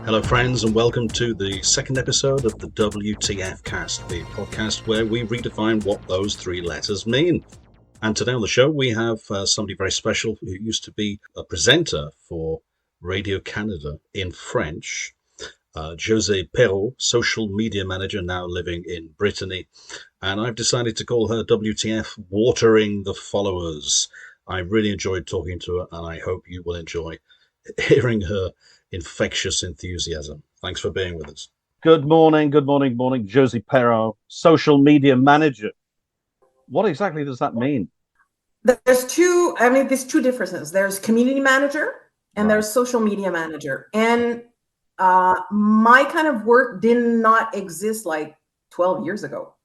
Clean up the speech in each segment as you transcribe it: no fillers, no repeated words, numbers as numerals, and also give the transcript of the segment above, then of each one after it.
Hello, friends, and welcome to the second episode of the WTF cast, the podcast where we redefine what those three letters mean. And today on the show, we have somebody very special who used to be a presenter for Radio Canada in French, Josée Perreault, social media manager now living in Brittany. And I've decided to call her WTF, Watering the Followers. I really enjoyed talking to her, and I hope you will enjoy hearing her infectious enthusiasm. Thanks for being with us. Good morning, Josée Perreault, social media manager. What exactly does that mean? There's two differences. There's community manager and there's social media manager. And my kind of work did not exist like 12 years ago.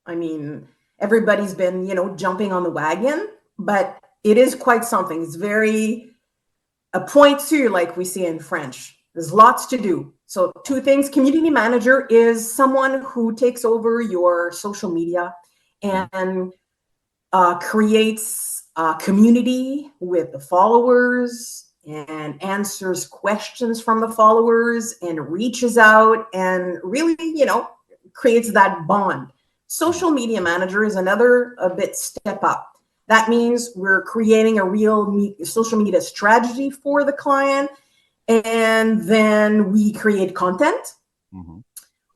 I mean, everybody's been, jumping on the wagon, but it is quite something. It's very a pointu, like we see in French. There's lots to do. So two things. Community manager is someone who takes over your social media and creates a community with the followers and answers questions from the followers and reaches out and really, creates that bond. Social media manager is another a bit step up. That means we're creating a real social media strategy for the client, and then we create content. Mm-hmm.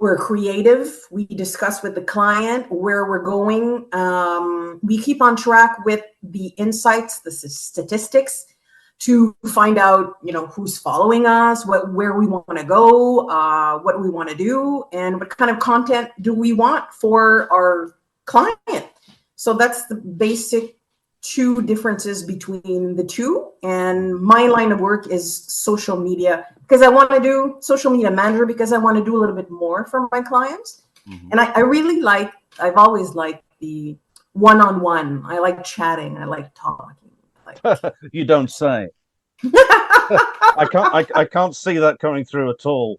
We're creative. We discuss with the client where we're going. We keep on track with the insights, the statistics, to find out, who's following us, where we want to go, what we want to do, and what kind of content do we want for our client. So that's the basic two differences between the two. And my line of work is social media, because I want to do social media manager because I want to do a little bit more for my clients. Mm-hmm. And I've always liked the one-on-one. I like chatting. I like talking. You don't say. I can't see that coming through at all.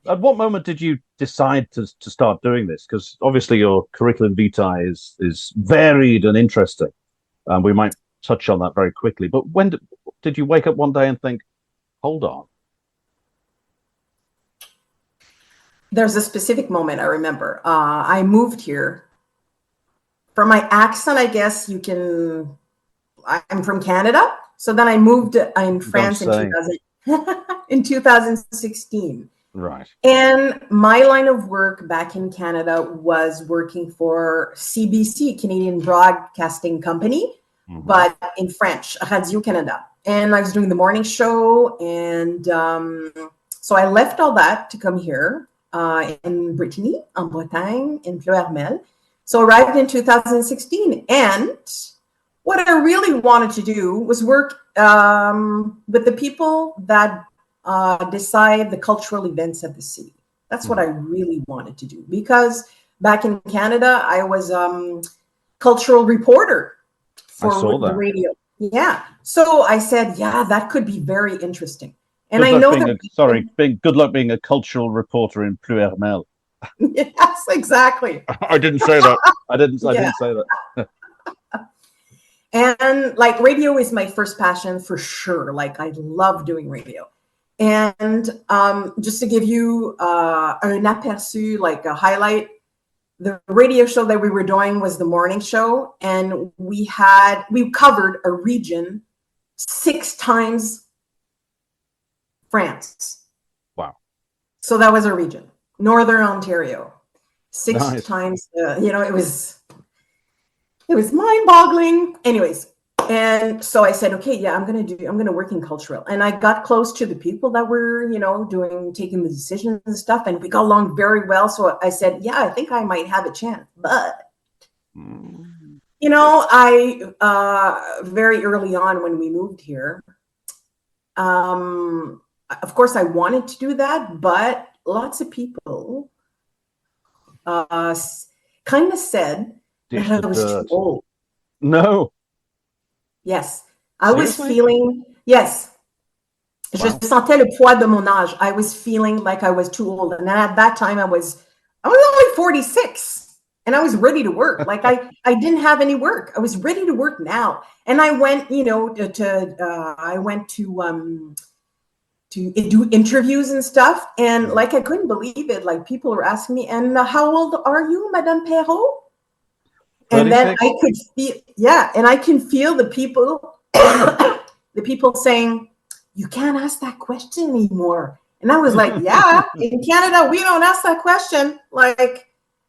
At what moment did you decide to start doing this? Because obviously your curriculum vitae is varied and interesting, and we might touch on that very quickly. But when did you wake up one day and think, hold on? There's a specific moment I remember. I moved here. From my accent, I guess I'm from Canada. So then I moved in France in 2016. Right. And my line of work back in Canada was working for CBC, Canadian Broadcasting Company, mm-hmm. but in French, Radio Canada. And I was doing the morning show. And so I left all that to come here in Brittany, en Bretagne, in Pleuhermel. So I arrived in 2016. And what I really wanted to do was work with the people that decide the cultural events of the city. That's what I really wanted to do, because back in Canada, I was cultural reporter for the radio. Yeah. So I said, that could be very interesting. And I know good luck being a cultural reporter in Pleuhermel. Yes, exactly. I didn't say that. I didn't say that. And like radio is my first passion for sure. Like I love doing radio. And just to give you an aperçu, like a highlight, the radio show that we were doing was the morning show. And we covered a region 6 times France. Wow. So that was a region, Northern Ontario, 6 nice. times, it was mind-boggling. Anyways, and so I said, okay, I'm going to work in cultural. And I got close to the people that were, taking the decisions and stuff. And we got along very well. So I said, I think I might have a chance. But, I, very early on when we moved here, of course I wanted to do that, but lots of people kind of said that I was too old. No. Yes. I was feeling, yes. Wow. Je sentais le poids de mon âge. I was feeling like I was too old. And at that time I was only 46. and I was ready to work. Like I didn't have any work. I was ready to work now. And I went, to do interviews and stuff. And like, I couldn't believe it. Like, people were asking me, and how old are you, Madame Perreault? And then I could feel, and I can feel the people, the people saying, you can't ask that question anymore. And I was like, yeah, in Canada, we don't ask that question. Like,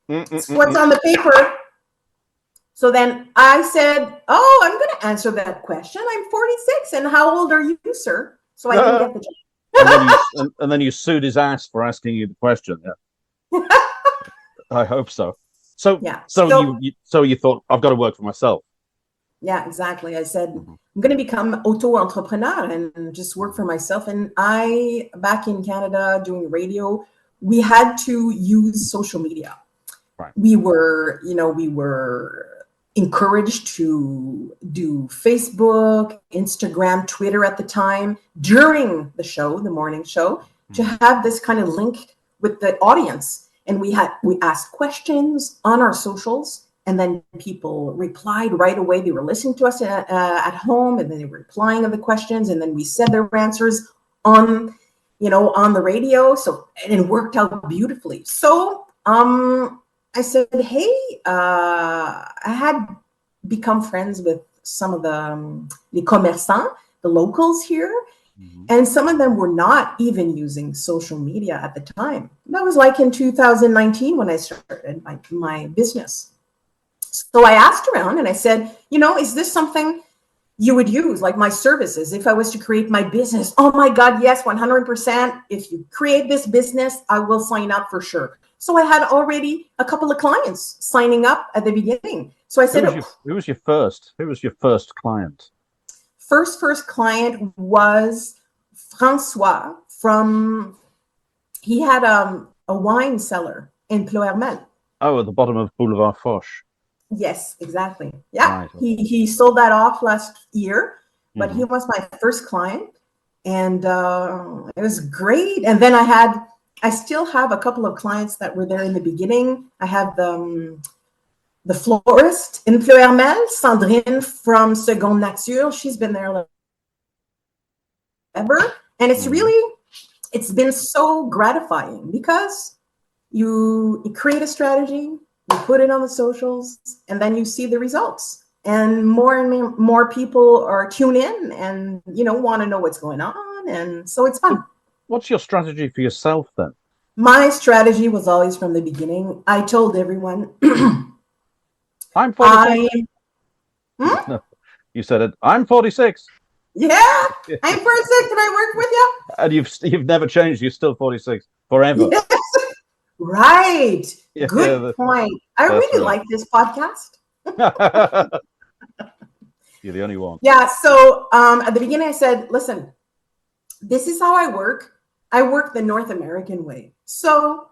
it's what's on the paper. So then I said, oh, I'm going to answer that question. I'm 46. And how old are you, sir? So I didn't get the job. and then you sued his ass for asking you the question. Yeah. I hope so. So you thought, I've got to work for myself. Yeah, exactly. I said, I'm going to become auto-entrepreneur and just work for myself. And back in Canada doing radio, we had to use social media. Right. We were encouraged to do Facebook, Instagram, Twitter at the time during the show, the morning show, to have this kind of link with the audience. And we asked questions on our socials, and then people replied right away. They were listening to us at home, and then they were replying of the questions, and then we said their answers on the radio. So, and it worked out beautifully. So I said, hey, I had become friends with some of the les commerçants, the locals here. And some of them were not even using social media at the time. That was like in 2019 when I started my business. So I asked around and I said, is this something you would use, like my services, if I was to create my business? Oh my God, yes, 100%. If you create this business, I will sign up for sure. So I had already a couple of clients signing up at the beginning. So I said, who was your first client? First client was Francois he had a wine cellar in Ploermel. Oh, at the bottom of Boulevard Foch. Yes, exactly. Yeah, Right. He sold that off last year, but he was my first client, and it was great. And then I still have a couple of clients that were there in the beginning. I have the florist in Ploermel, Sandrine from Seconde Nature. She's been there ever, and it's been so gratifying because you create a strategy, you put it on the socials, and then you see the results. And more people are tuned in and want to know what's going on, and so it's fun. What's your strategy for yourself then? My strategy was always from the beginning. I told everyone, I'm 46. No, you said it. I'm 46. Yeah, I'm 46 and I work with you. And you've never changed. You're still 46 forever. Yes. Right. Yeah, Good point. I really like this podcast. You're the only one. Yeah. So at the beginning, I said, listen, this is how I work. I work the North American way. So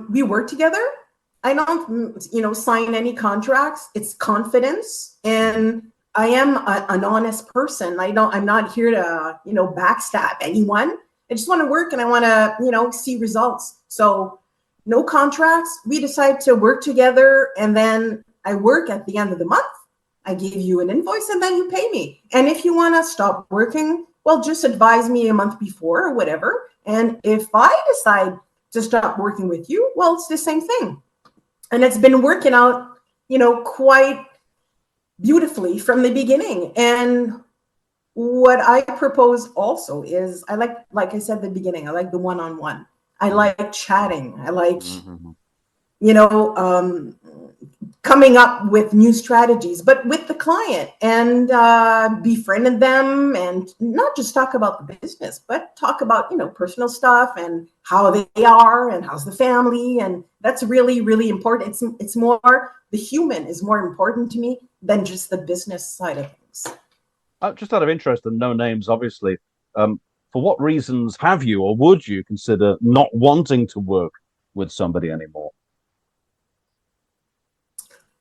we work together. I don't, sign any contracts. It's confidence. And I am an honest person. I'm not here to, backstab anyone. I just want to work and I want to, see results. So no contracts. We decide to work together, and then I work at the end of the month. I give you an invoice and then you pay me. And if you want to stop working, well, just advise me a month before or whatever. And if I decide to stop working with you, well, it's the same thing. And it's been working out, quite beautifully from the beginning. And what I propose also is like I said at the beginning, I like the one-on-one. I like chatting. I like, coming up with new strategies, but with the client, and befriending them, and not just talk about the business, but talk about, personal stuff and how they are and how's the family. And that's really, really important. It's more, the human is more important to me than just the business side of things. Just out of interest, and no names, obviously, for what reasons have you or would you consider not wanting to work with somebody anymore?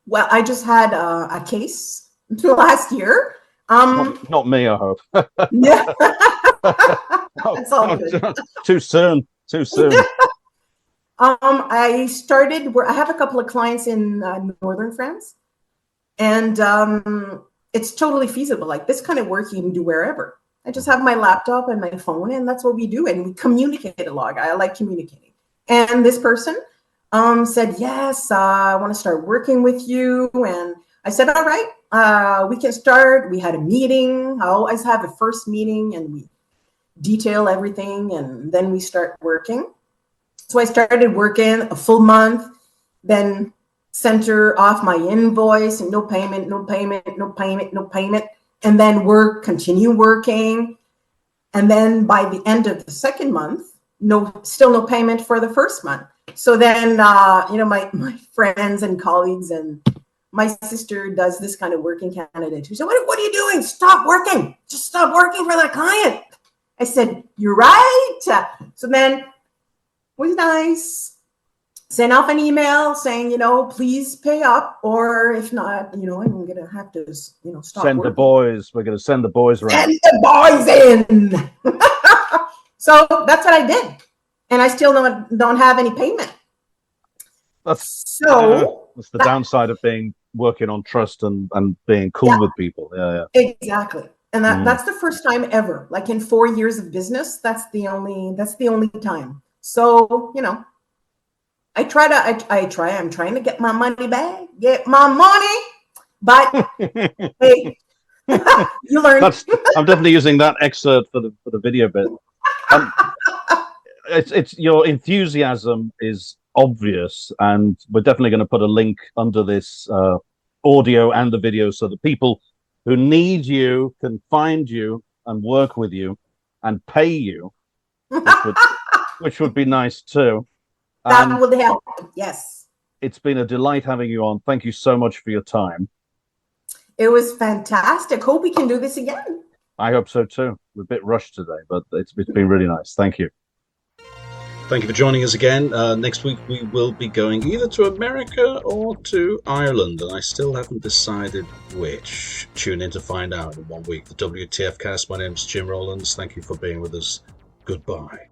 Well, I just had a case last year. Not me, I hope. Yeah. That's all good. Too soon. I started where I have a couple of clients in northern France, and it's totally feasible. Like this kind of work you can do wherever. I just have my laptop and my phone, and that's what we do. And we communicate a lot. I like communicating. And this person said, yes, I want to start working with you. And I said, all right, we can start. We had a meeting. I always have a first meeting, and we detail everything, and then we start working. So I started working a full month, then sent her off my invoice, and no payment, no payment, no payment, no payment. And then continue working. And then by the end of the second month, still no payment for the first month. So then, my friends and colleagues, and my sister does this kind of work in Canada too. So what are you doing? Stop working. Just stop working for that client. I said, you're right. So then it was nice. Send off an email saying, please pay up, or if not, I'm going to have to, stop Send working. the boys. We're going to send the boys around. Send the boys in. So that's what I did. And I still don't have any payment. That's the downside of working on trust and being cool with people. Yeah. Exactly. And that's the first time ever. Like in 4 years of business, that's the only time. So, I'm trying to get my money back, get my money, but hey, you learn. I'm definitely using that excerpt for the video bit. It's your enthusiasm is obvious, and we're definitely going to put a link under this audio and the video so that people who need you can find you and work with you and pay you, which would be nice too. That would help. Yes. It's been a delight having you on. Thank you so much for your time. It was fantastic. Hope we can do this again. I hope so too. We're a bit rushed today, but it's been really nice. Thank you. Thank you for joining us again. Next week we will be going either to America or to Ireland, and I still haven't decided which. Tune in to find out in 1 week. The WTF cast. My name's Jim Rollins. Thank you for being with us. Goodbye.